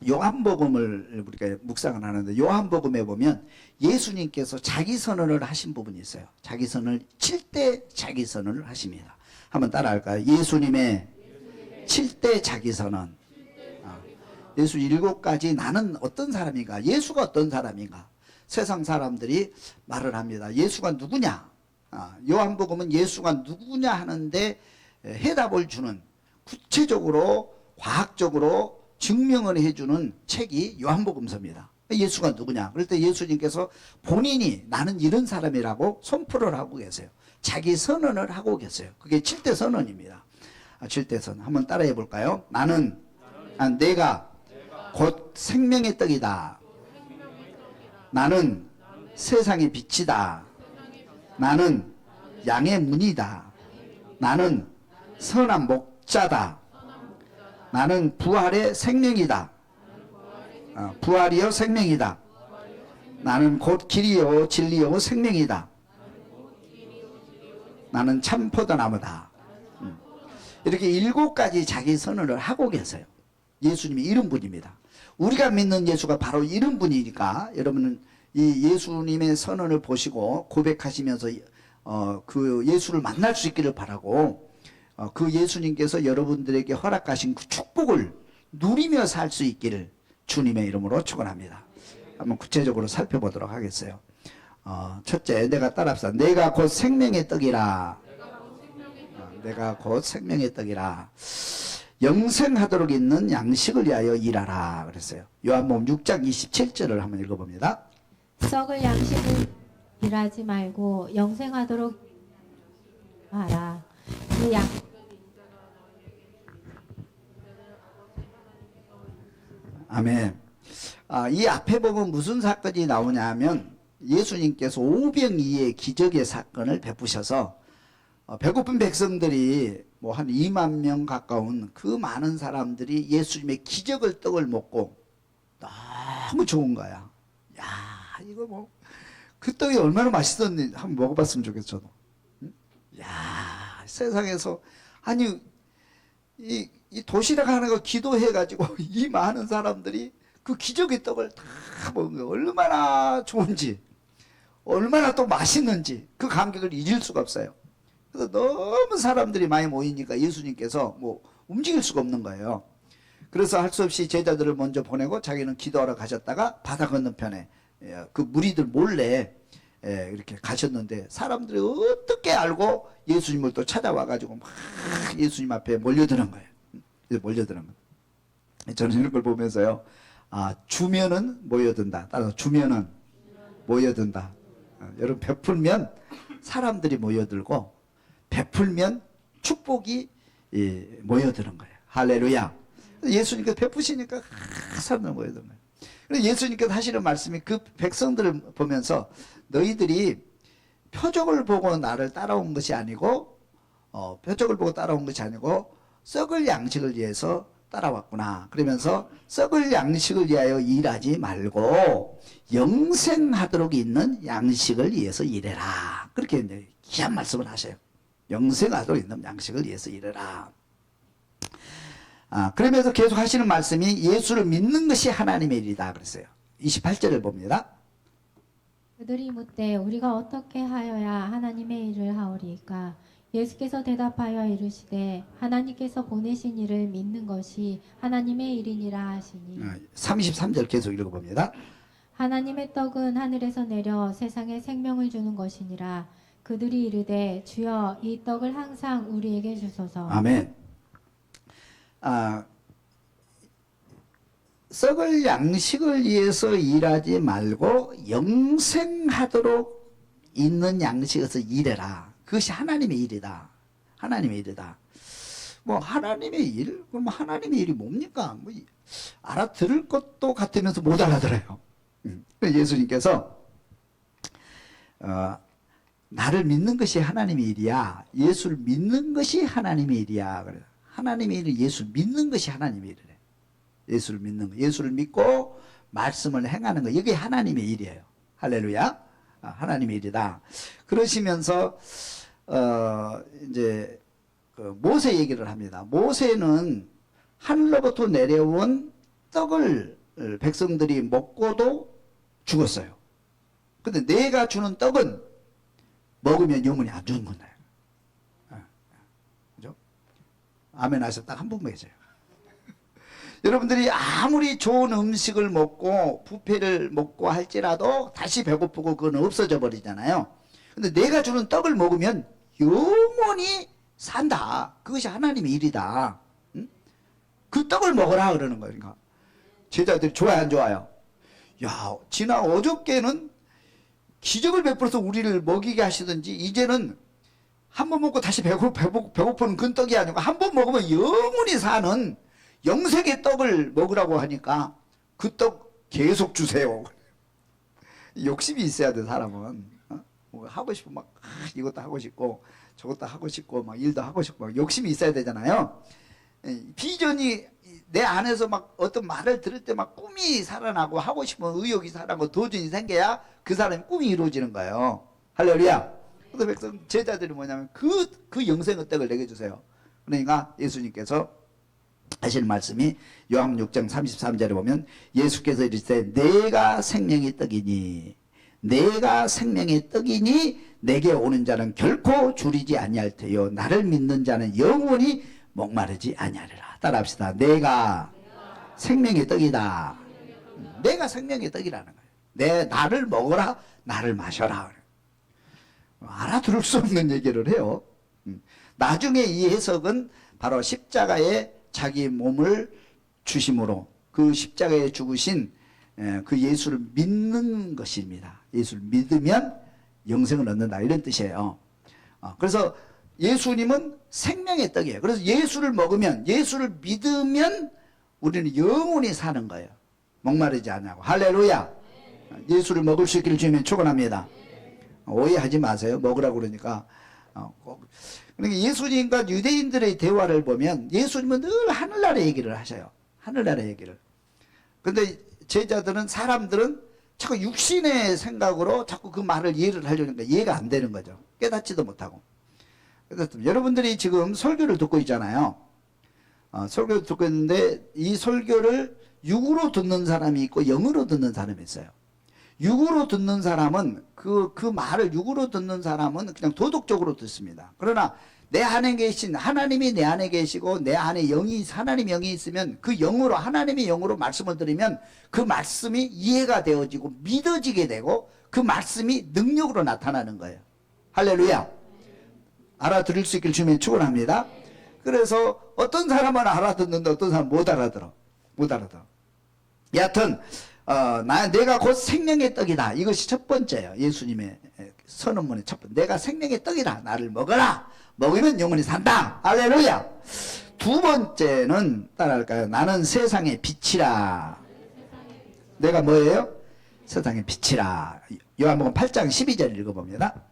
요한복음을 우리가 묵상을 하는데 요한복음에 보면 예수님께서 자기 선언을 하신 부분이 있어요. 자기 선언을 7대 자기 선언을 하십니다. 한번 따라할까요? 예수님의 7대 자기 선언. 예수 7가지 나는 어떤 사람인가? 예수가 어떤 사람인가? 세상 사람들이 말을 합니다. 예수가 누구냐? 요한복음은 예수가 누구냐 하는데 해답을 주는, 구체적으로 과학적으로 증명을 해주는 책이 요한복음서입니다. 예수가 누구냐? 그럴 때 예수님께서 본인이 나는 이런 사람이라고 선포를 하고 계세요. 자기 선언을 하고 계세요. 그게 7대 선언입니다. 7대 선언 한번 따라해 볼까요? 나는 내가 곧 생명의 떡이다. 나는 세상의 빛이다. 나는 양의 문이다. 나는 선한 목자다. 나는 부활의 생명이다. 부활이요 생명이다. 나는 곧 길이요 진리요 생명이다. 나는 참 포도나무다. 이렇게 7가지 자기 선언을 하고 계세요. 예수님이 이런 분입니다. 우리가 믿는 예수가 바로 이런 분이니까 여러분은 이 예수님의 선언을 보시고 고백하시면서 그 예수를 만날 수 있기를 바라고, 그 예수님께서 여러분들에게 허락하신 그 축복을 누리며 살 수 있기를 주님의 이름으로 축원합니다. 한번 구체적으로 살펴보도록 하겠어요. 첫째, 내가 따라합시다. 내가 곧 생명의 떡이라. 내가 곧 생명의 떡이라. 영생하도록 있는 양식을 위하여 일하라 그랬어요. 요한복음 6장 27절을 한번 읽어봅니다. 썩을 양식을 일하지 말고 영생하도록 하라. 그 양 아멘. 이 앞에 보면 무슨 사건이 나오냐 하면 예수님께서 오병이의 기적의 사건을 베푸셔서 배고픈 백성들이 뭐 한 2만 명 가까운 그 많은 사람들이 예수님의 기적을 떡을 먹고 너무 좋은 거야. 야, 이거 뭐 그 떡이 얼마나 맛있었는지 한번 먹어봤으면 좋겠어, 저도. 야, 세상에서 아니 이 도시락 하나가 기도해가지고 이 많은 사람들이 그 기적의 떡을 다 먹은 거 얼마나 좋은지, 얼마나 또 맛있는지 그 감격을 잊을 수가 없어요. 그래서 너무 사람들이 많이 모이니까 예수님께서 뭐 움직일 수가 없는 거예요. 그래서 할 수 없이 제자들을 먼저 보내고 자기는 기도하러 가셨다가 바다 건너편에 그 무리들 몰래 이렇게 가셨는데 사람들이 어떻게 알고 예수님을 또 찾아와가지고 막 예수님 앞에 몰려드는 거예요. 몰려드는 거예요. 저는 이런 걸 보면서요, 주면은 모여든다. 따라서 주면은 모여든다. 여러분, 베풀면 사람들이 모여들고 베풀면 축복이 모여드는 거예요. 할렐루야. 예수님께서 베푸시니까 사람들 모여드는 거예요. 그래서 예수님께서 하시는 말씀이 그 백성들을 보면서 너희들이 표적을 보고 나를 따라온 것이 아니고 표적을 보고 따라온 것이 아니고 썩을 양식을 위해서 따라왔구나. 그러면서 썩을 양식을 위하여 일하지 말고 영생하도록 있는 양식을 위해서 일해라. 그렇게 이제 귀한 말씀을 하셔요. 영생하도록 있는 양식을 위해서 일해라. 그러면서 계속 하시는 말씀이 예수를 믿는 것이 하나님의 일이다 그랬어요. 28절을 봅니다. 그들이 묻되 우리가 어떻게 하여야 하나님의 일을 하오리까? 예수께서 대답하여 이르시되 하나님께서 보내신 이를 믿는 것이 하나님의 일이니라 하시니. 33절 계속 읽어봅니다. 하나님의 떡은 하늘에서 내려 세상에 생명을 주는 것이니라. 그들이 이르되 주여 이 떡을 항상 우리에게 주소서. 아멘. 썩을 양식을 위해서 일하지 말고 영생하도록 있는 양식에서 일해라. 그것이 하나님의 일이다. 하나님의 일이다. 뭐 하나님의 일? 그럼 하나님의 일이 뭡니까? 뭐 알아들을 것도 같으면서 못 알아들어요. 예수님께서 나를 믿는 것이 하나님의 일이야. 예수를 믿는 것이 하나님의 일이야. 그래. 하나님의 일은 예수 믿는 것이 하나님의 일이래. 예수를 믿는 거, 예수를 믿고 말씀을 행하는 거, 이게 하나님의 일이에요. 할렐루야. 하나님의 일이다. 그러시면서 이제 그 모세 얘기를 합니다. 모세는 하늘로부터 내려온 떡을 백성들이 먹고도 죽었어요. 근데 내가 주는 떡은 먹으면 영원히 안 죽는 거예요. 그죠? 아멘 하셔서 딱 한 분만 계세요. 여러분들이 아무리 좋은 음식을 먹고 뷔페를 먹고 할지라도 다시 배고프고 그건 없어져 버리잖아요. 근데 내가 주는 떡을 먹으면 영원히 산다. 그것이 하나님의 일이다. 응? 그 떡을 먹어라 그러는 거예요. 그러니까 제자들이 좋아요, 안 좋아요? 야, 지난 어저께는 기적을 베풀어서 우리를 먹이게 하시든지 이제는 한 번 먹고 다시 배고픈 그 떡이 아니고 한 번 먹으면 영원히 사는 영생의 떡을 먹으라고 하니까 그 떡 계속 주세요. 욕심이 있어야 돼, 사람은. 뭐 하고 싶으면 막 이것도 하고 싶고 저것도 하고 싶고 막 일도 하고 싶고 막 욕심이 있어야 되잖아요. 비전이 내 안에서 막 어떤 말을 들을 때 막 꿈이 살아나고 하고 싶은 의욕이 살아나고 도전이 생겨야 그 사람의 꿈이 이루어지는 거예요. 할렐루야. 그래서 백성 제자들이 뭐냐면 그 영생의 떡을 내게 주세요. 그러니까 예수님께서 하시는 말씀이 요한 6장 33절에 보면 예수께서 이르시되 내가 생명의 떡이니 내가 생명의 떡이니 내게 오는 자는 결코 줄이지 아니할 테요 나를 믿는 자는 영원히 목마르지 아니하리라. 따라합시다. 내가 생명의 떡이다. 내가 생명의 떡이라는 거예요. 나를 먹어라, 나를 마셔라. 알아들을 수 없는 얘기를 해요. 나중에 이 해석은 바로 십자가에 자기 몸을 주심으로 그 십자가에 죽으신 그 예수를 믿는 것입니다. 예수를 믿으면 영생을 얻는다, 이런 뜻이에요. 그래서 예수님은 생명의 떡이에요. 그래서 예수를 먹으면, 예수를 믿으면 우리는 영원히 사는 거예요. 목마르지 않냐고. 할렐루야. 예수를 먹을 수 있기를 주님은 축원합니다. 오해하지 마세요. 먹으라고 그러니까. 그러니까 예수님과 유대인들의 대화를 보면 예수님은 늘 하늘나라 얘기를 하셔요. 하늘나라 얘기를. 근데 제자들은, 사람들은 자꾸 육신의 생각으로 자꾸 그 말을 이해를 하려니까 이해가 안 되는 거죠. 깨닫지도 못하고. 그래서 여러분들이 지금 설교를 듣고 있잖아요. 설교를 듣고 있는데 이 설교를 육으로 듣는 사람이 있고 영으로 듣는 사람이 있어요. 육으로 듣는 사람은 그 말을 육으로 듣는 사람은 그냥 도덕적으로 듣습니다. 그러나 내 안에 계신 하나님이 내 안에 계시고 내 안에 영이, 하나님 영이 있으면 그 영으로, 하나님의 영으로 말씀을 들으면 그 말씀이 이해가 되어지고 믿어지게 되고 그 말씀이 능력으로 나타나는 거예요. 할렐루야. 알아들을 수 있길 주면 축원합니다. 그래서 어떤 사람은 알아듣는데 어떤 사람은 못 알아들어. 못 알아들어. 여하튼 내가 곧 생명의 떡이다. 이것이 첫 번째예요. 예수님의 선언문의 첫 번째. 내가 생명의 떡이다. 나를 먹어라. 먹으면 영원히 산다. 할렐루야. 두 번째는 따라할까요? 나는 세상의 빛이라. 내가 뭐예요? 세상의 빛이라. 요한복음 8장 12절 읽어봅니다.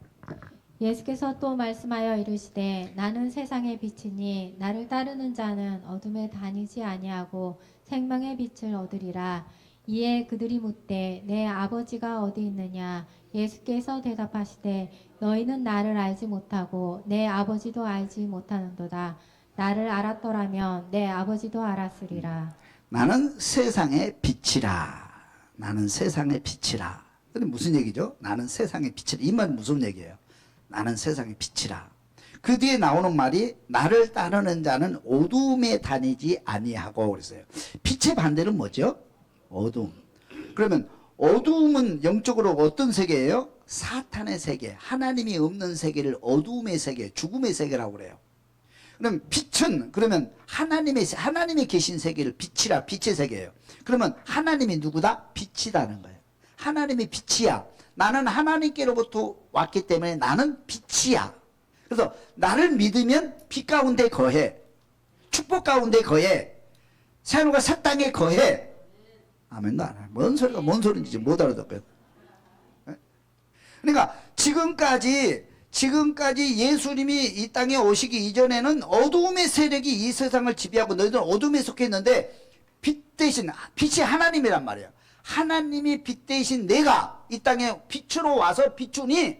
예수께서 또 말씀하여 이르시되 나는 세상의 빛이니 나를 따르는 자는 어둠에 다니지 아니하고 생명의 빛을 얻으리라. 이에 그들이 묻되 내 아버지가 어디 있느냐? 예수께서 대답하시되 너희는 나를 알지 못하고 내 아버지도 알지 못하는도다. 나를 알았더라면 내 아버지도 알았으리라. 나는 세상의 빛이라. 나는 세상의 빛이라. 근데 무슨 얘기죠? 나는 세상의 빛이라. 이 말은 무슨 얘기예요? 나는 세상의 빛이라. 그 뒤에 나오는 말이 나를 따르는 자는 어둠에 다니지 아니하고 그랬어요. 빛의 반대는 뭐죠? 어둠. 그러면 어둠은 영적으로 어떤 세계예요? 사탄의 세계, 하나님이 없는 세계를 어둠의 세계, 죽음의 세계라고 그래요. 그럼 빛은 그러면 하나님이 계신 세계를 빛이라, 빛의 세계예요. 그러면 하나님이 누구다? 빛이라는 거예요. 하나님이 빛이야. 나는 하나님께로부터 왔기 때문에 나는 빛이야. 그래서 나를 믿으면 빛 가운데 거해. 축복 가운데 거해. 새하늘과 새 땅에 거해. 아멘도 안 해. 뭔 소리인지 못 알아듣고요. 그러니까 지금까지 예수님이 이 땅에 오시기 이전에는 어두움의 세력이 이 세상을 지배하고 너희들은 어둠에 속했는데 빛 대신 빛이 하나님이란 말이에요. 하나님이 빛 대신 내가 이 땅에 빛으로 와서 비추니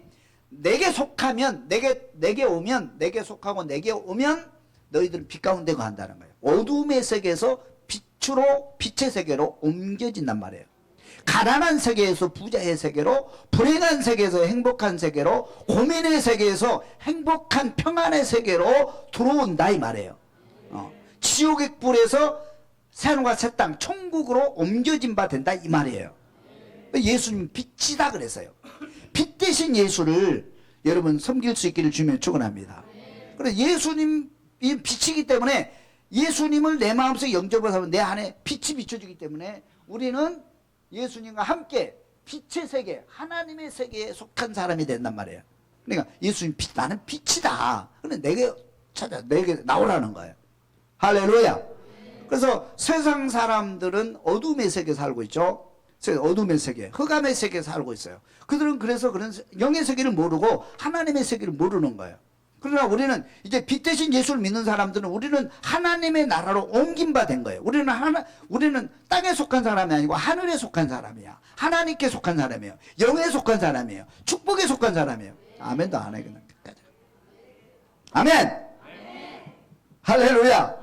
내게 속하면 내게 오면 내게 속하고 내게 오면 너희들은 빛 가운데 거한다는 거예요. 어둠의 세계에서 빛으로 빛의 세계로 옮겨진단 말이에요. 가난한 세계에서 부자의 세계로, 불행한 세계에서 행복한 세계로, 고민의 세계에서 행복한 평안의 세계로 들어온다 이 말이에요. 지옥의 뿔에서 새하늘과 새 땅 천국으로 옮겨진 바 된다 이 말이에요. 예수님 빛이다 그래서요. 빛 대신 예수를 여러분 섬길 수 있기를 주면 축원합니다. 그래서 예수님이 빛이기 때문에 예수님을 내 마음속에 영접을 하면 내 안에 빛이 비춰지기 때문에 우리는 예수님과 함께 빛의 세계, 하나님의 세계에 속한 사람이 된단 말이에요. 그러니까 예수님 빛, 나는 빛이다. 그런데 내게 찾아, 내게 나오라는 거예요. 할렐루야. 그래서 세상 사람들은 어둠의 세계에 살고 있죠. 어둠의 세계, 흑암의 세계에 살고 있어요. 그들은 그래서 그런 영의 세계를 모르고 하나님의 세계를 모르는 거예요. 그러나 우리는 이제 빛 대신 예수를 믿는 사람들은 우리는 하나님의 나라로 옮긴 바 된 거예요. 우리는 땅에 속한 사람이 아니고 하늘에 속한 사람이야. 하나님께 속한 사람이에요. 영에 속한 사람이에요. 축복에 속한 사람이에요. 아멘도 안 해, 그냥 끝까지. 아멘! 할렐루야!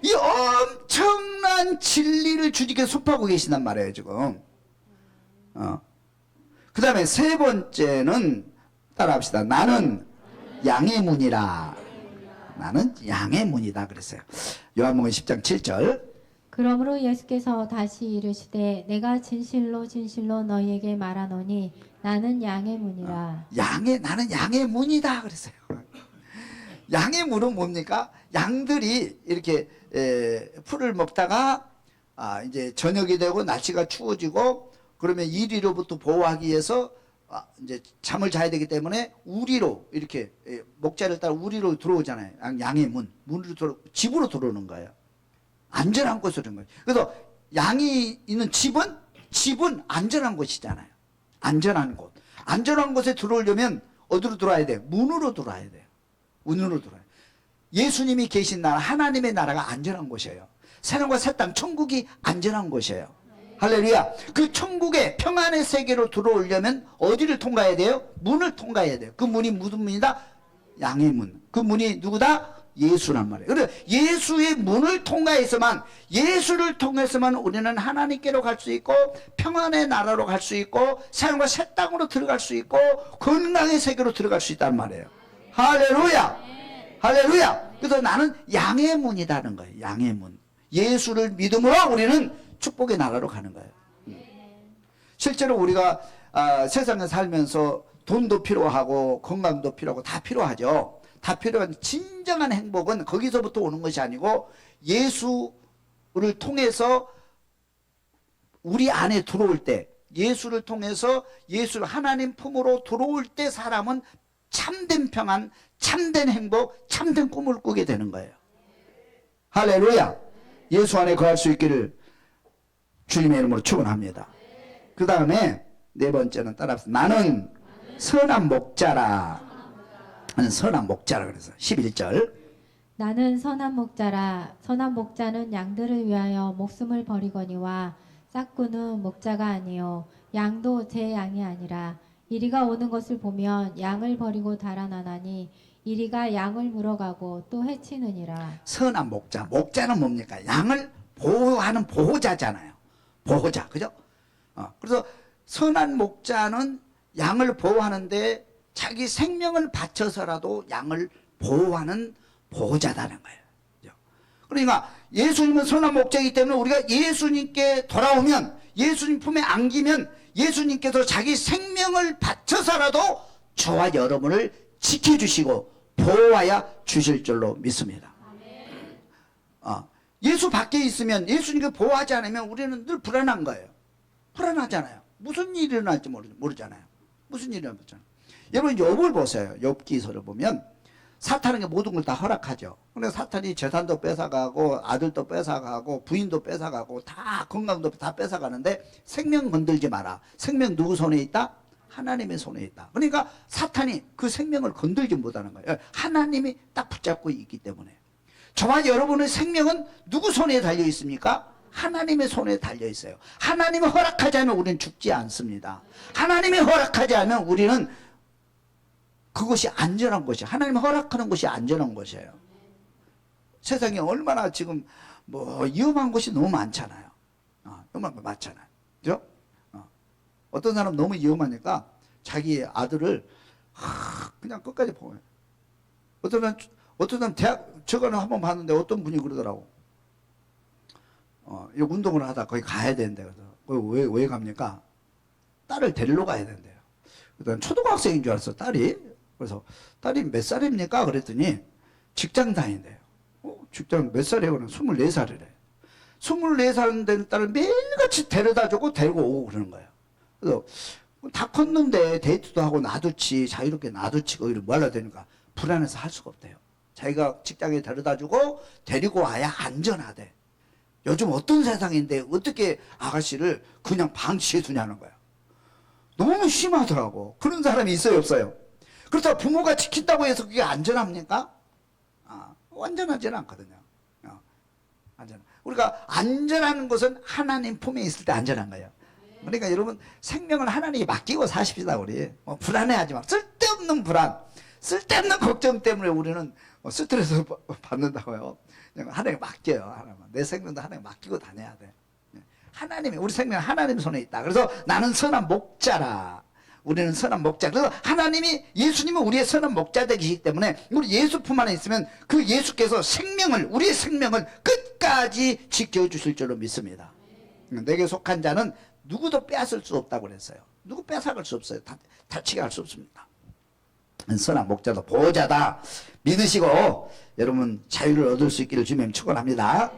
이 엄청난 진리를 주님께 소파하고 계신단 말이에요, 지금. 그 다음에 세 번째는, 따라합시다. 나는 양의 문이라. 나는 양의 문이다 그랬어요. 요한복음 10장 7절. 그러므로 예수께서 다시 이르시되 내가 진실로 진실로 너희에게 말하노니 나는 양의 문이라. 나는 양의 문이다 그랬어요. 양의 문은 뭡니까? 양들이 이렇게 풀을 먹다가 이제 저녁이 되고 날씨가 추워지고 그러면 이리로부터 보호하기 위해서 이제 잠을 자야 되기 때문에 우리로 이렇게 목자를 따라 우리로 들어오잖아요. 양의 문으로 집으로 들어오는 거예요. 안전한 곳으로 들어오는 거예요. 그래서 양이 있는 집은 안전한 곳이잖아요. 안전한 곳. 안전한 곳에 들어오려면 어디로 들어와야 돼요? 문으로 들어와야 돼요. 문으로 들어와요. 예수님이 계신 나라, 하나님의 나라가 안전한 곳이에요. 새하늘과 새 땅, 천국이 안전한 곳이에요. 할렐루야. 그 천국의 평안의 세계로 들어오려면 어디를 통과해야 돼요? 문을 통과해야 돼요. 그 문이 무슨 문이다? 양의 문. 그 문이 누구다? 예수란 말이에요. 그래서 예수의 문을 통과해서만, 예수를 통해서만 우리는 하나님께로 갈 수 있고 평안의 나라로 갈 수 있고 새하늘과 새 땅으로 들어갈 수 있고 건강의 세계로 들어갈 수 있단 말이에요. 할렐루야. 할렐루야. 그래서 나는 양의 문이라는 거예요. 양의 문. 예수를 믿음으로 우리는 축복의 나라로 가는 거예요. 실제로 우리가 세상에 살면서 돈도 필요하고 건강도 필요하고 다 필요하죠. 다 필요한 진정한 행복은 거기서부터 오는 것이 아니고 예수를 통해서 우리 안에 들어올 때, 예수를 통해서 예수를 하나님 품으로 들어올 때 사람은 참된 평안, 참된 행복, 참된 꿈을 꾸게 되는 거예요. 할렐루야. 예수 안에 거할 수 있기를 주님의 이름으로 축원합니다. 그 다음에 네 번째는 따라합시다. 나는 선한 목자라. 나는 선한 목자라 그래서 11절. 나는 선한 목자라. 선한 목자는 양들을 위하여 목숨을 버리거니와 싹구는 목자가 아니요 양도 제 양이 아니라 이리가 오는 것을 보면 양을 버리고 달아나나니 이리가 양을 물어가고 또 해치느니라. 선한 목자. 목자는 뭡니까? 양을 보호하는 보호자잖아요. 보호자. 그죠? 그래서 선한 목자는 양을 보호하는데 자기 생명을 바쳐서라도 양을 보호하는 보호자다는 거예요. 그러니까 예수님은 선한 목자이기 때문에 우리가 예수님께 돌아오면, 예수님 품에 안기면 예수님께서 자기 생명을 바쳐서라도 저와 여러분을 지켜주시고 보호하여 주실 줄로 믿습니다. 예수 밖에 있으면, 예수님께 보호하지 않으면 우리는 늘 불안한 거예요. 불안하잖아요. 무슨 일이 일어날지 모르잖아요. 무슨 일이 일어날잖아요. 여러분 욥을 보세요. 욥기서를 보면 사탄에게 모든 걸 다 허락하죠. 근데 사탄이 재산도 뺏어가고 아들도 뺏어가고 부인도 뺏어가고 다 건강도 다 뺏어가는데 생명 건들지 마라. 생명 누구 손에 있다? 하나님의 손에 있다. 그러니까 사탄이 그 생명을 건들지 못하는 거예요. 하나님이 딱 붙잡고 있기 때문에. 저와 여러분의 생명은 누구 손에 달려 있습니까? 하나님의 손에 달려 있어요. 하나님이 허락하지 않으면 우리는 죽지 않습니다. 하나님이 허락하지 않으면 우리는 그것이 안전한 것이에요. 하나님이 허락하는 것이 안전한 것이에요. 세상에 얼마나 지금 뭐 위험한 곳이 너무 많잖아요. 위험한 거 많잖아요. 그죠? 어떤 사람 너무 위험하니까 자기 아들을 그냥 끝까지 보여요. 어떤 사람 대학 저거는 한번 봤는데 어떤 분이 그러더라고. 이 운동을 하다 거기 가야 되는데 그래서 왜 갑니까? 딸을 데리러 가야 된대요. 그다음 초등학생인 줄 알았어 딸이. 그래서 딸이 몇 살입니까? 그랬더니 직장 다닌대요. 직장 몇 살이에요? 24살이래. 24살 된 딸을 매일같이 데려다 주고 데리고 오고 그러는 거예요. 그래서 다 컸는데 데이트도 하고 놔두치 자유롭게 놔두치 거기를 뭐 하려 되니까 불안해서 할 수가 없대요. 자기가 직장에 데려다 주고 데리고 와야 안전하대. 요즘 어떤 세상인데 어떻게 아가씨를 그냥 방치해 두냐는 거야. 너무 심하더라고. 그런 사람이 있어요, 없어요? 그렇다고 부모가 지킨다고 해서 그게 안전합니까? 완전하지는 않거든요. 우리가 안전한 것은 하나님 품에 있을 때 안전한 거예요. 그러니까 여러분 생명을 하나님께 맡기고 사십시다. 우리 불안해하지 마. 쓸데없는 불안, 쓸데없는 걱정 때문에 우리는 스트레스 받는다고요. 그냥 하나님께 맡겨요. 하나님. 내 생명도 하나님께 맡기고 다녀야 돼. 하나님이 우리 생명 하나님 손에 있다. 그래서 나는 선한 목자라. 우리는 선한 목자. 그래서 하나님이 예수님은 우리의 선한 목자되시기 때문에 우리 예수 품 안에 있으면 그 예수께서 우리의 생명을 끝까지 지켜주실 줄로 믿습니다. 내게 속한 자는 누구도 빼앗을 수 없다고 그랬어요. 누구 빼앗아갈 수 없어요. 다치게 할 수 없습니다. 선한 목자도 보호자다 믿으시고 여러분 자유를 얻을 수 있기를 주님 축원합니다.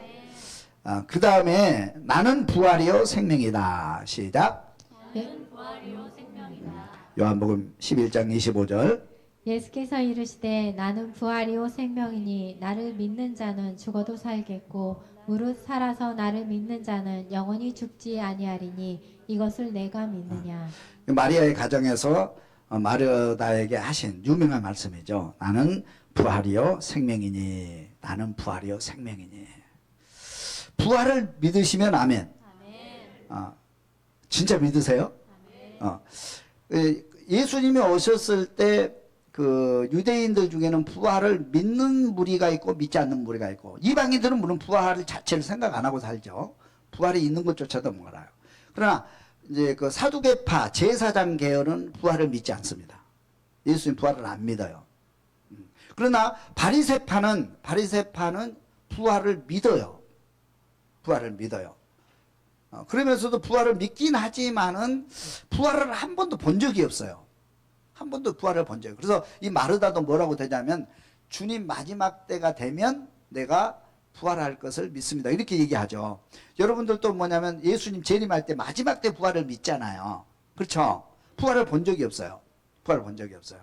그 다음에 나는 부활이요 생명이다. 시작. 나는 부활이요 생명이다. 요한복음 11장 25절. 예수께서 이르시되 나는 부활이요 생명이니 나를 믿는 자는 죽어도 살겠고 무릇 살아서 나를 믿는 자는 영원히 죽지 아니하리니 이것을 내가 믿느냐. 마리아의 가정에서 마르다에게 하신 유명한 말씀이죠. 나는 부활이요 생명이니. 나는 부활이요 생명이니. 부활을 믿으시면 아멘. 진짜 믿으세요? 예수님이 오셨을 때 그 유대인들 중에는 부활을 믿는 무리가 있고 믿지 않는 무리가 있고, 이방인들은 물론 부활 자체를 생각 안 하고 살죠. 부활이 있는 것조차도 몰라요. 그러나 이제 그 사두개파 제사장 계열은 부활을 믿지 않습니다. 예수님 부활을 안 믿어요. 그러나 바리새파는 부활을 믿어요. 부활을 믿어요. 그러면서도 부활을 믿긴 하지만은 부활을 한 번도 본 적이 없어요. 한 번도 부활을 본 적이 없어요. 그래서 이 마르다도 뭐라고 되냐면 주님 마지막 때가 되면 내가 부활할 것을 믿습니다. 이렇게 얘기하죠. 여러분들도 뭐냐면 예수님 재림할 때 마지막 때 부활을 믿잖아요. 그렇죠? 부활을 본 적이 없어요. 부활을 본 적이 없어요.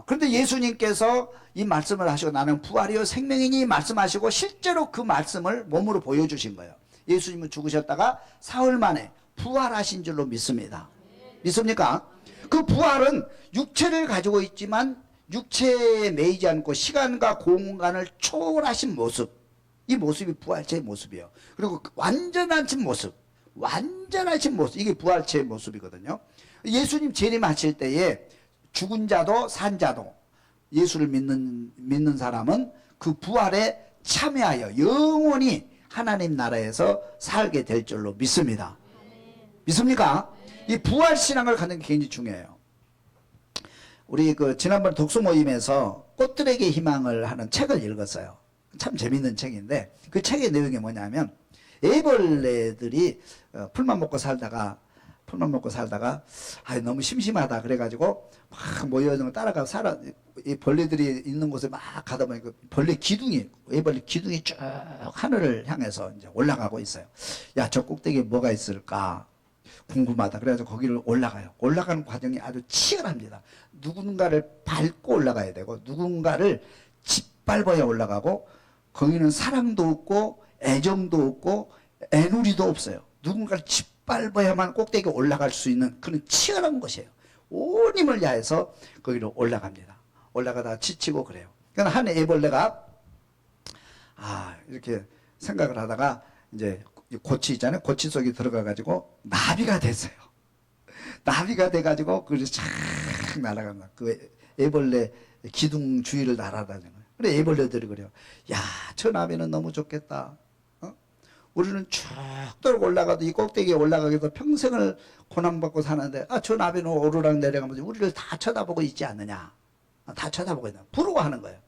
그런데 예수님께서 이 말씀을 하시고 나는 부활이요 생명이니 말씀하시고 실제로 그 말씀을 몸으로 보여주신 거예요. 예수님은 죽으셨다가 사흘 만에 부활하신 줄로 믿습니다. 믿습니까? 그 부활은 육체를 가지고 있지만 육체에 매이지 않고 시간과 공간을 초월하신 모습, 이 모습이 부활체의 모습이에요. 그리고 완전하신 모습, 이게 부활체의 모습이거든요. 예수님 재림하실 때에 죽은 자도 산 자도 예수를 믿는 사람은 그 부활에 참여하여 영원히 하나님 나라에서 살게 될 줄로 믿습니다. 믿습니까? 이 부활 신앙을 갖는 게 굉장히 중요해요. 우리 그 지난번 독서 모임에서 꽃들에게 희망을 하는 책을 읽었어요. 참 재밌는 책인데 그 책의 내용이 뭐냐면 애벌레들이 풀만 먹고 살다가 너무 심심하다 그래가지고 막 모여서 따라가서 이 벌레들이 있는 곳에 막 가다 보니까 애벌레 기둥이 쭉 하늘을 향해서 이제 올라가고 있어요. 야, 저 꼭대기에 뭐가 있을까 궁금하다. 그래가지고 거기를 올라가요. 올라가는 과정이 아주 치열합니다. 누군가를 밟고 올라가야 되고 누군가를 짓밟아야 올라가고, 거기는 사랑도 없고 애정도 없고 애누리도 없어요. 누군가를 짓밟아야만 꼭대기에 올라갈 수 있는 그런 치열한 것이에요. 온 힘을 다해서 거기로 올라갑니다. 올라가다가 지치고 그래요. 그러니까 한 애벌레가 이렇게 생각을 하다가 이제 고치 있잖아요. 고치 속에 들어가가지고 나비가 됐어요. 나비가 돼가지고 그래서 쫙 날아간 거야. 그 애벌레 기둥 주위를 날아다니는 거예요. 그래 애벌레들이 그래요. 야, 저 나비는 너무 좋겠다. 어? 우리는 쭉 돌고 올라가도 이 꼭대기에 올라가기 위해서 평생을 고난받고 사는데 저 나비는 오르락 내려가면서 우리를 다 쳐다보고 있지 않느냐. 다 쳐다보고 있는 부러워하는 거예요.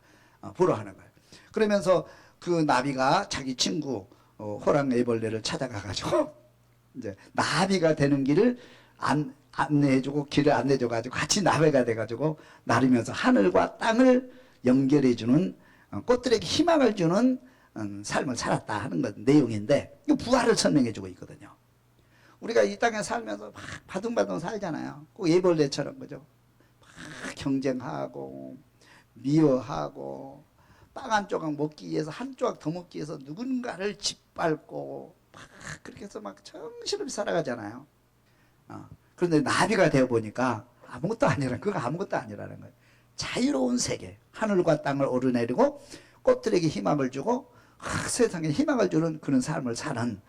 부러워하는 거예요. 그러면서 그 나비가 자기 친구 호랑 애벌레를 찾아가가지고 이제 나비가 되는 길을 안내해주고 길을 안내해줘가지고 같이 나비가 돼가지고 나르면서 하늘과 땅을 연결해주는 꽃들에게 희망을 주는 삶을 살았다 하는 것 내용인데 이 부활을 설명해주고 있거든요. 우리가 이 땅에 살면서 막 바둥바둥 살잖아요. 꼭 애벌레처럼 그죠? 막 경쟁하고 미워하고 빵 한 조각 먹기 위해서 한 조각 더 먹기 위해서 누군가를 짓밟고 막 그렇게 해서 막 정신없이 살아가잖아요. 그런데 나비가 되어 보니까 아무것도 아니라 그거 아무것도 아니라는 거예요. 자유로운 세계, 하늘과 땅을 오르내리고 꽃들에게 희망을 주고 세상에 희망을 주는 그런 삶을 사는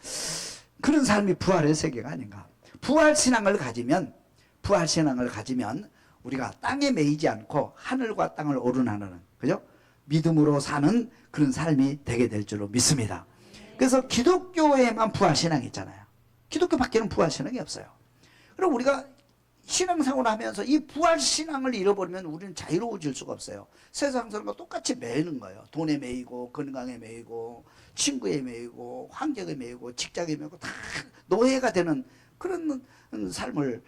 그런 삶이 부활의 세계가 아닌가. 부활 신앙을 가지면 우리가 땅에 매이지 않고 하늘과 땅을 오르나르는 그죠? 믿음으로 사는 그런 삶이 되게 될 줄로 믿습니다. 그래서 기독교에만 부활 신앙이 있잖아요. 기독교밖에는 부활 신앙이 없어요. 그럼 우리가 신앙생활을 하면서 이 부활 신앙을 잃어버리면 우리는 자유로워질 수가 없어요. 세상 사람과 똑같이 매이는 거예요. 돈에 매이고 건강에 매이고 친구에 매이고 환경에 매이고 직장에 매이고 다 노예가 되는 그런 삶을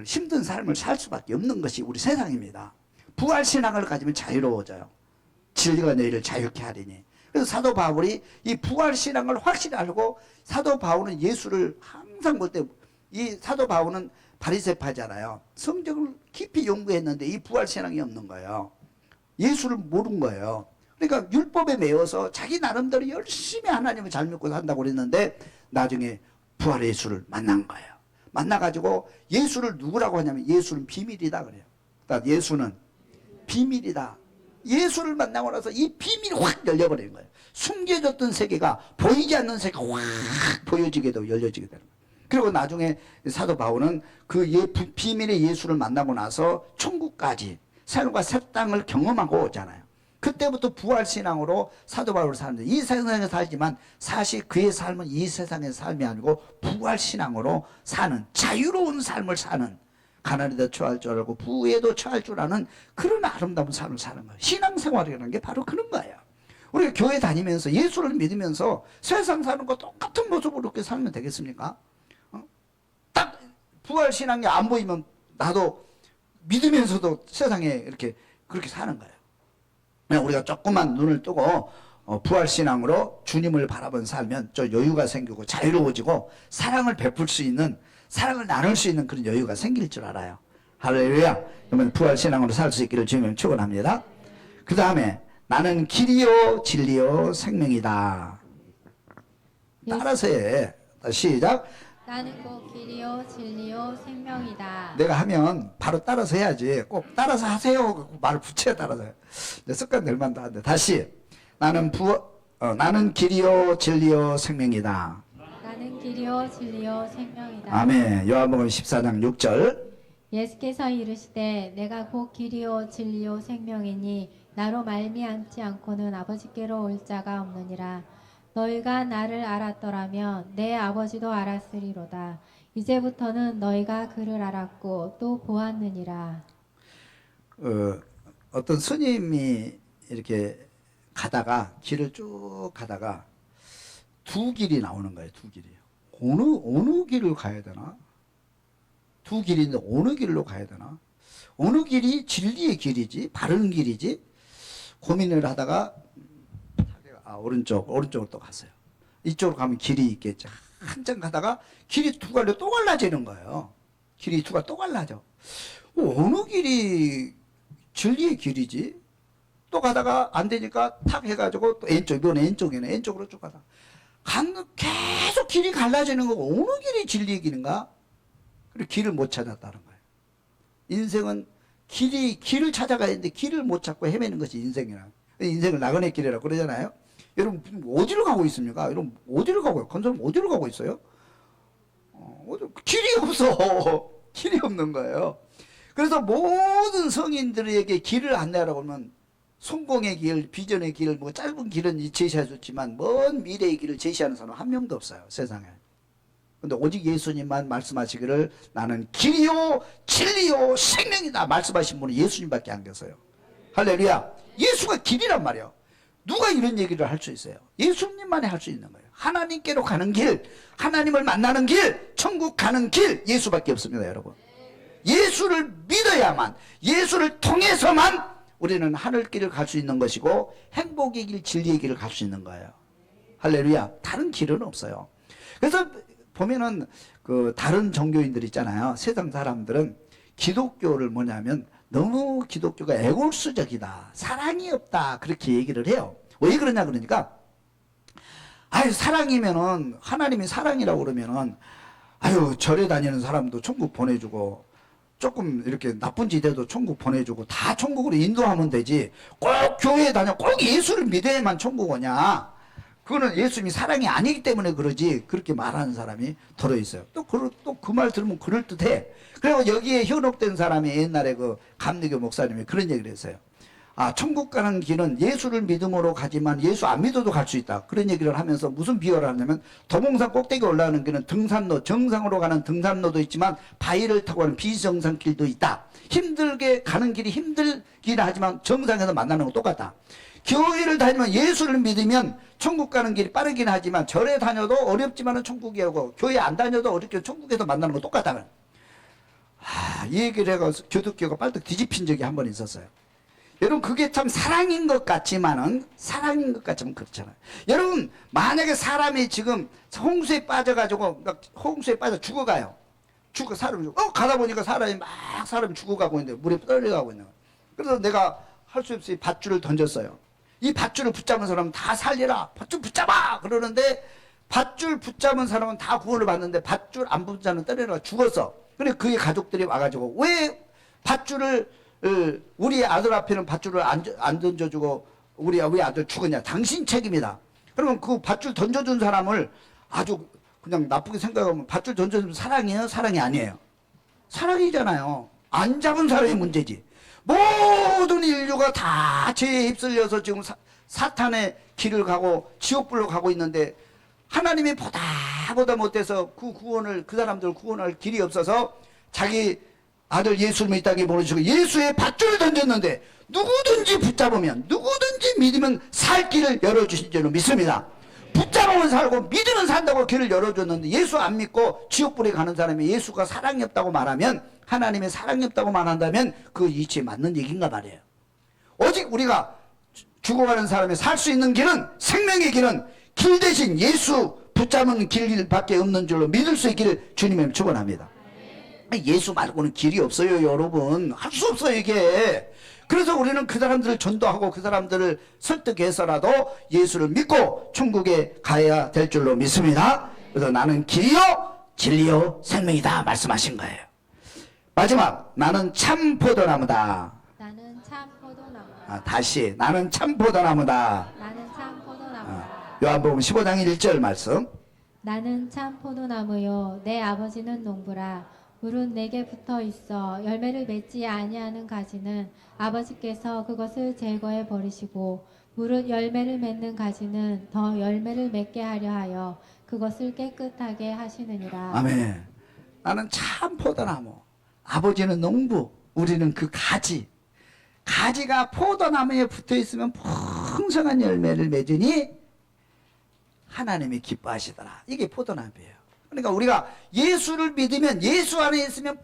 힘든 삶을 살 수밖에 없는 것이 우리 세상입니다. 부활 신앙을 가지면 자유로워져요. 진리가 너희를 자유케 하리니. 그래서 사도 바울이 이 부활 신앙을 확실히 알고 사도 바울은 예수를 항상 볼 때 이 사도 바울은 바리새파잖아요. 성경을 깊이 연구했는데 이 부활 신앙이 없는 거예요. 예수를 모른 거예요. 그러니까 율법에 매여서 자기 나름대로 열심히 하나님을 잘 믿고 산다고 그랬는데 나중에 부활의 예수를 만난 거예요. 만나가지고 예수를 누구라고 하냐면 예수는 비밀이다 그래요. 그러니까 예수는 비밀이다. 예수를 만나고 나서 이 비밀이 확 열려버리는 거예요. 숨겨졌던 세계가 보이지 않는 세계가 확 보여지게 되고 열려지게 되는 거예요. 그리고 나중에 사도 바울은 그 비밀의 예수를 만나고 나서 천국까지 삶과 새 땅을 경험하고 오잖아요. 그때부터 부활신앙으로 사도 바울을 사는데 이 세상에 살지만 사실 그의 삶은 이 세상의 삶이 아니고 부활신앙으로 사는 자유로운 삶을 사는 가난에도 처할 줄 알고 부에도 처할 줄 아는 그런 아름다운 삶을 사는 거예요. 신앙생활이라는 게 바로 그런 거예요. 우리가 교회 다니면서 예수를 믿으면서 세상 사는 거 똑같은 모습으로 그렇게 살면 되겠습니까? 딱 부활신앙이 안 보이면 나도 믿으면서도 세상에 이렇게 그렇게 사는 거예요. 그냥 우리가 조금만 눈을 뜨고 부활신앙으로 주님을 바라본 살면 저 여유가 생기고 자유로워지고 사랑을 베풀 수 있는 사랑을 나눌 수 있는 그런 여유가 생길 줄 알아요. 할렐루야. 그러면 부활신앙으로 살 수 있기를 주님을 축원합니다. 그 다음에 나는 길이요 진리요 생명이다. 따라서 해. 시작. 나는 곧 길이요 진리요 생명이다. 내가 하면 바로 따라서 해야지. 꼭 따라서 하세요. 말을 붙여야 따라서 해. 습관 될 만도 한데. 다시. 나는 길이요 진리요 생명이다. 나는 길이요 진리요 생명이다. 아멘. 요한복음 14장 6절. 예수께서 이르시되 내가 곧 길이요 진리요 생명이니 나로 말미암지 않고는 아버지께로 올 자가 없느니라. 너희가 나를 알았더라면 내 아버지도 알았으리로다. 이제부터는 너희가 그를 알았고 또 보았느니라. 어떤 스님이 이렇게 가다가 길을 쭉 가다가 두 길이 나오는 거예요. 두 길이. 어느 길을 가야 되나? 두 길인데 어느 길로 가야 되나? 어느 길이 진리의 길이지? 바른 길이지? 고민을 하다가 오른쪽으로 또 갔어요. 이쪽으로 가면 길이 있겠죠. 한참 가다가 길이 두 갈래 또 갈라지는 거예요. 길이 두 갈래 또 갈라져. 어느 길이 진리의 길이지? 또 가다가 안 되니까 탁 해가지고 또 이번 왼쪽으로 쭉 가다. 계속 길이 갈라지는 거고 어느 길이 진리의 길인가? 그리고 길을 못 찾았다는 거예요. 인생은 길을 찾아가야 되는데 길을 못 찾고 헤매는 것이 인생이라. 인생을 나그네 길이라고 그러잖아요. 여러분 어디로 가고 있습니까? 여러분 어디로 가고요? 건설은 어디로 가고 있어요? 길이 없어. 길이 없는 거예요. 그래서 모든 성인들에게 길을 안내하라고 하면 성공의 길, 비전의 길, 뭐 짧은 길은 제시해 줬지만 먼 미래의 길을 제시하는 사람 한 명도 없어요, 세상에. 근데 오직 예수님만 말씀하시기를 나는 길이요 진리요 생명이다 말씀하신 분은 예수님밖에 안 계세요. 할렐루야. 예수가 길이란 말이에요. 누가 이런 얘기를 할 수 있어요? 예수님만이 할 수 있는 거예요. 하나님께로 가는 길, 하나님을 만나는 길, 천국 가는 길, 예수밖에 없습니다, 여러분. 예수를 믿어야만, 예수를 통해서만 우리는 하늘길을 갈 수 있는 것이고 행복의 길, 진리의 길을 갈 수 있는 거예요. 할렐루야. 다른 길은 없어요. 그래서 보면은 그 다른 종교인들 있잖아요. 세상 사람들은 기독교를 뭐냐면 너무 기독교가 애골수적이다, 사랑이 없다, 그렇게 얘기를 해요. 왜 그러냐 그러니까, 아유 사랑이면은, 하나님이 사랑이라고 그러면은 아유 절에 다니는 사람도 천국 보내주고 조금 이렇게 나쁜 짓 해도 천국 보내주고 다 천국으로 인도하면 되지, 꼭 교회에 다녀 꼭 예수를 믿어야만 천국 오냐, 그거는 예수님이 사랑이 아니기 때문에 그러지, 그렇게 말하는 사람이 들어있어요. 또 그 말 들으면 그럴듯해. 그리고 여기에 현혹된 사람이 옛날에 그 감리교 목사님이 그런 얘기를 했어요. 아, 천국 가는 길은 예수를 믿음으로 가지만 예수 안 믿어도 갈 수 있다, 그런 얘기를 하면서 무슨 비유를 하냐면, 도봉산 꼭대기 올라가는 길은 등산로, 정상으로 가는 등산로도 있지만 바위를 타고 가는 비정상길도 있다. 힘들게 가는 길이 힘들긴 하지만 정상에서 만나는 건 똑같다. 교회를 다니면 예수를 믿으면 천국 가는 길이 빠르긴 하지만 절에 다녀도 어렵지만은 천국이 오고, 교회 안 다녀도 어렵게 천국에서 만나는 건 똑같다. 이 얘기를 해서 기독교가 빨리 뒤집힌 적이 한 번 있었어요. 여러분, 그게 참 사랑인 것 같지만은, 사랑인 것 같지만 그렇잖아요. 여러분, 만약에 사람이 지금 홍수에 빠져가지고, 홍수에 빠져 죽어가요. 사람이 가다 보니까 사람이 죽어가고 있는데, 물에 떨려가고 있는 거예요. 그래서 내가 할 수 없이 밧줄을 던졌어요. 이 밧줄을 붙잡은 사람은 다 살리라, 밧줄 붙잡아! 그러는데, 밧줄 붙잡은 사람은 다 구원을 받는데, 밧줄 안 붙잡는 떨려가 죽었어. 근데 그의 가족들이 와가지고, 왜 밧줄을, 우리 아들 앞에는 밧줄을 안 던져주고 우리 아들 죽었냐, 당신 책임이다. 그러면 그 밧줄 던져준 사람을 아주 그냥 나쁘게 생각하면, 밧줄 던져주면 사랑이에요, 사랑이 아니에요? 사랑이잖아요. 안 잡은 사람이 문제지. 모든 인류가 다 죄에 휩쓸려서 지금 사탄의 길을 가고 지옥불로 가고 있는데, 하나님이 보다 못해서 그 사람들 구원할 길이 없어서 자기 아들 예수를 이 땅에 보내주시고 예수의 밧줄을 던졌는데, 누구든지 붙잡으면, 누구든지 믿으면 살 길을 열어주신 줄로 믿습니다. 붙잡으면 살고 믿으면 산다고 길을 열어줬는데, 예수 안 믿고 지옥불에 가는 사람이 예수가 사랑이 없다고 말하면, 하나님의 사랑이 없다고 말한다면 그 이치에 맞는 얘기인가 말이에요. 오직 우리가 죽어가는 사람이 살 수 있는 길은, 생명의 길은 길 대신 예수 붙잡은 길밖에 없는 줄로 믿을 수 있기를 주님의 축원합니다. 예수 말고는 길이 없어요, 여러분. 할 수 없어요, 이게. 그래서 우리는 그 사람들을 전도하고 그 사람들을 설득해서라도 예수를 믿고 천국에 가야 될 줄로 믿습니다. 그래서 나는 길이요 진리요 생명이다 말씀하신 거예요. 마지막, 나는 참 포도나무다. 나는 참 포도나무다. 다시, 나는 참 포도나무다. 나는 참 포도나무다. 요한복음 15장 1절 말씀. 나는 참 포도나무요, 내 아버지는 농부라. 물은 내게 붙어 있어 열매를 맺지 아니하는 가지는 아버지께서 그것을 제거해 버리시고, 물은 열매를 맺는 가지는 더 열매를 맺게 하려 하여 그것을 깨끗하게 하시느니라. 아멘. 나는 참 포도나무, 아버지는 농부, 우리는 그 가지. 가지가 포도나무에 붙어 있으면 풍성한 열매를 맺으니 하나님이 기뻐하시더라. 이게 포도나무예요. 그러니까 우리가 예수를 믿으면, 예수 안에 있으면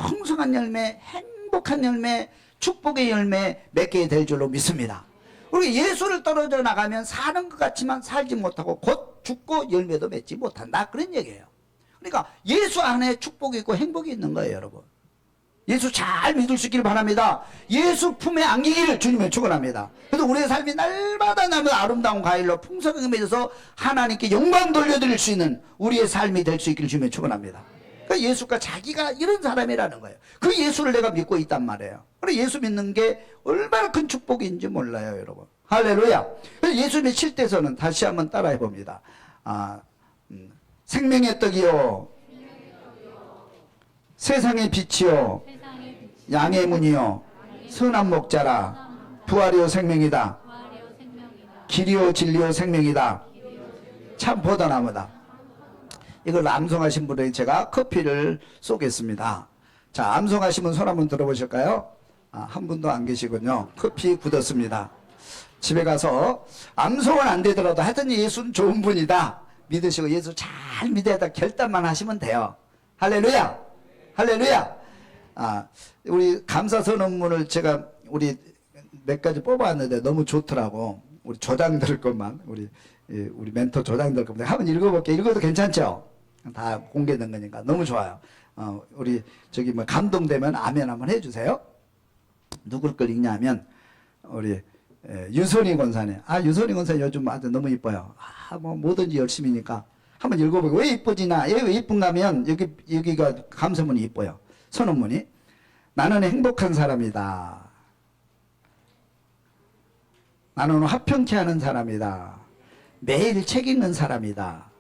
풍성한 열매, 행복한 열매, 축복의 열매 맺게 될 줄로 믿습니다. 우리 예수를 떨어져 나가면 사는 것 같지만 살지 못하고 곧 죽고 열매도 맺지 못한다, 그런 얘기예요. 그러니까 예수 안에 축복이 있고 행복이 있는 거예요, 여러분. 예수 잘 믿을 수 있기를 바랍니다. 예수 품에 안기기를 주님을 축원합니다. 그래서 우리의 삶이 날마다 아름다운 과일로 풍성하게 맺어서 하나님께 영광 돌려드릴 수 있는 우리의 삶이 될 수 있기를 주님을 축원합니다. 그러니까 예수가 자기가 이런 사람이라는 거예요. 그 예수를 내가 믿고 있단 말이에요. 그래서 예수 믿는 게 얼마나 큰 축복인지 몰라요, 여러분. 할렐루야. 그래서 예수님의 7대서는 다시 한번 따라해 봅니다. 생명의 떡이요, 세상의 빛이요, 양의 문이요, 선한 목자라. 부활이요 생명이다. 길이요 진리요 생명이다. 참 포도나무다. 이걸 암송하신 분에게 제가 커피를 쏘겠습니다. 자, 암송하신 분 손 한번 들어보실까요? 한 분도 안 계시군요. 커피 굳었습니다. 집에 가서 암송은 안 되더라도 하여튼 예수는 좋은 분이다 믿으시고 예수 잘 믿어야 결단만 하시면 돼요. 할렐루야. 할렐루야. 우리 감사 선언문을 제가 우리 몇 가지 뽑아왔는데 너무 좋더라고. 우리 조장들 것만 우리 멘토 조장들 것만 한번 읽어볼게요. 읽어도 괜찮죠? 다 공개된 거니까 너무 좋아요. 우리 저기 뭐 감동되면 아멘 한번 해주세요. 누굴 걸 읽냐면 우리 유선희 권사님. 유선희 권사님 요즘 아주 너무 이뻐요. 뭐 뭐든지 열심히니까 한번 읽어보고 왜 이쁘지나 왜 이쁜가 하면 여기가 감사문이 이뻐요. 선언문이 나는 행복한 사람이다. 나는 화평케 하는 사람이다. 매일 책 읽는 사람이다.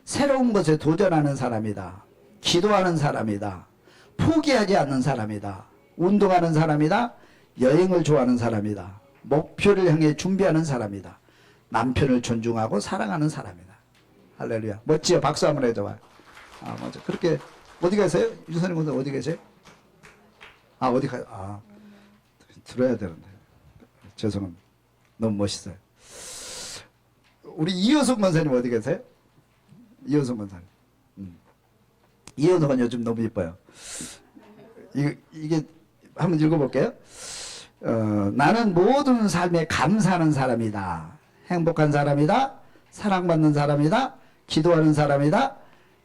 새로운 것에 도전하는 사람이다. 기도하는 사람이다. 포기하지 않는 사람이다. 운동하는 사람이다. 여행을 좋아하는 사람이다. 목표를 향해 준비하는 사람이다. 남편을 존중하고 사랑하는 사람이다. 할렐루야. 멋지요. 박수 한번 해줘봐요. 맞아. 그렇게 어디 가세요? 유선님 군사 어디 계세요? 어디 가요? 들어야 되는데. 죄송합니다. 너무 멋있어요. 우리 이효성 권사님 어디 계세요? 이효성 권사님. 이효성은 요즘 너무 이뻐요. 이게 한번 읽어볼게요. 나는 모든 삶에 감사하는 사람이다. 행복한 사람이다. 사랑받는 사람이다. 기도하는 사람이다.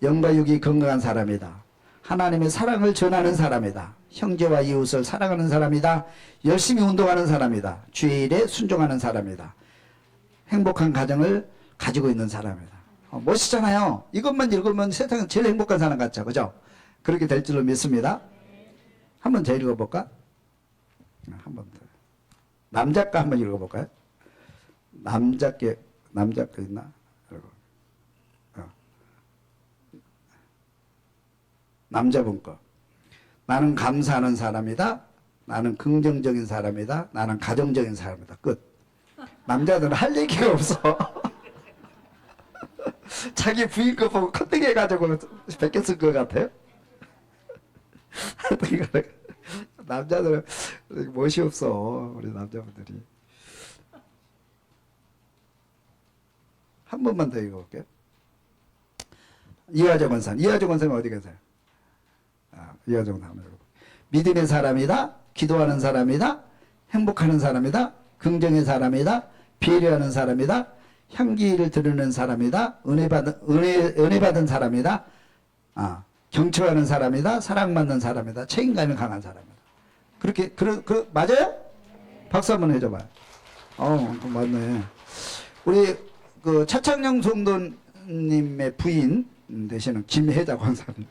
영과 육이 건강한 사람이다. 하나님의 사랑을 전하는 사람이다. 형제와 이웃을 사랑하는 사람이다. 열심히 운동하는 사람이다. 주일에 순종하는 사람이다. 행복한 가정을 가지고 있는 사람이다. 멋있잖아요. 이것만 읽으면 세상에 제일 행복한 사람 같죠. 그죠? 그렇게 될 줄로 믿습니다. 한 번 더 읽어볼까? 한 번 더. 남작가 한번 읽어볼까요? 남작가 있나? 남자분 거. 나는 감사하는 사람이다. 나는 긍정적인 사람이다. 나는 가정적인 사람이다. 끝. 남자들은 할 얘기가 없어. 자기 부인 거 보고 컨택해가지고 베꼈을 것 같아요. 남자들은 멋이 없어. 우리 남자분들이. 한 번만 더 읽어볼게요. 이화정 권사님. 이화정 권사님 어디 계세요? 이화정 권사님. 믿음의 사람이다. 기도하는 사람이다. 행복하는 사람이다. 긍정의 사람이다. 배려하는 사람이다. 향기를 드리는 사람이다. 은혜 받은 사람이다. 경청하는 사람이다. 사랑받는 사람이다. 책임감이 강한 사람이다. 그렇게 맞아요? 박수 한번 해줘봐요. 맞네. 우리 그 차창영 성도님의 부인 되시는 김혜자 권사님.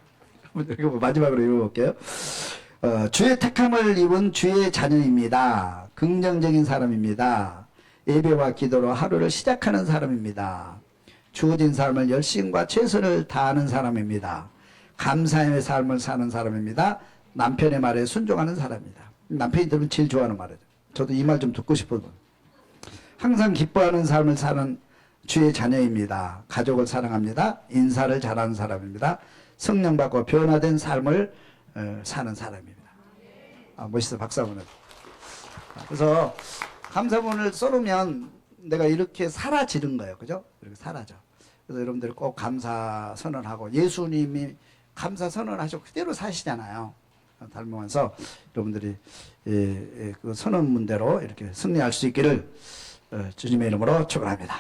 마지막으로 읽어볼게요. 주의 택함을 입은 주의 자녀입니다. 긍정적인 사람입니다. 예배와 기도로 하루를 시작하는 사람입니다. 주어진 삶을 열심과 최선을 다하는 사람입니다. 감사의 삶을 사는 사람입니다. 남편의 말에 순종하는 사람입니다. 남편이 들으면 제일 좋아하는 말이죠. 저도 이 말 좀 듣고 싶어요. 항상 기뻐하는 삶을 사는 주의 자녀입니다. 가족을 사랑합니다. 인사를 잘하는 사람입니다. 성령 받고 변화된 삶을 사는 사람입니다. 멋있어. 박수 한번 해요. 그래서 감사문을 써놓으면 내가 이렇게 사라지는 거예요. 그죠? 이렇게 사라져. 그래서 여러분들이 꼭 감사 선언하고 예수님이 감사 선언하시고 그대로 사시잖아요. 닮으면서 여러분들이 그 선언문대로 이렇게 승리할 수 있기를 주님의 이름으로 축원합니다.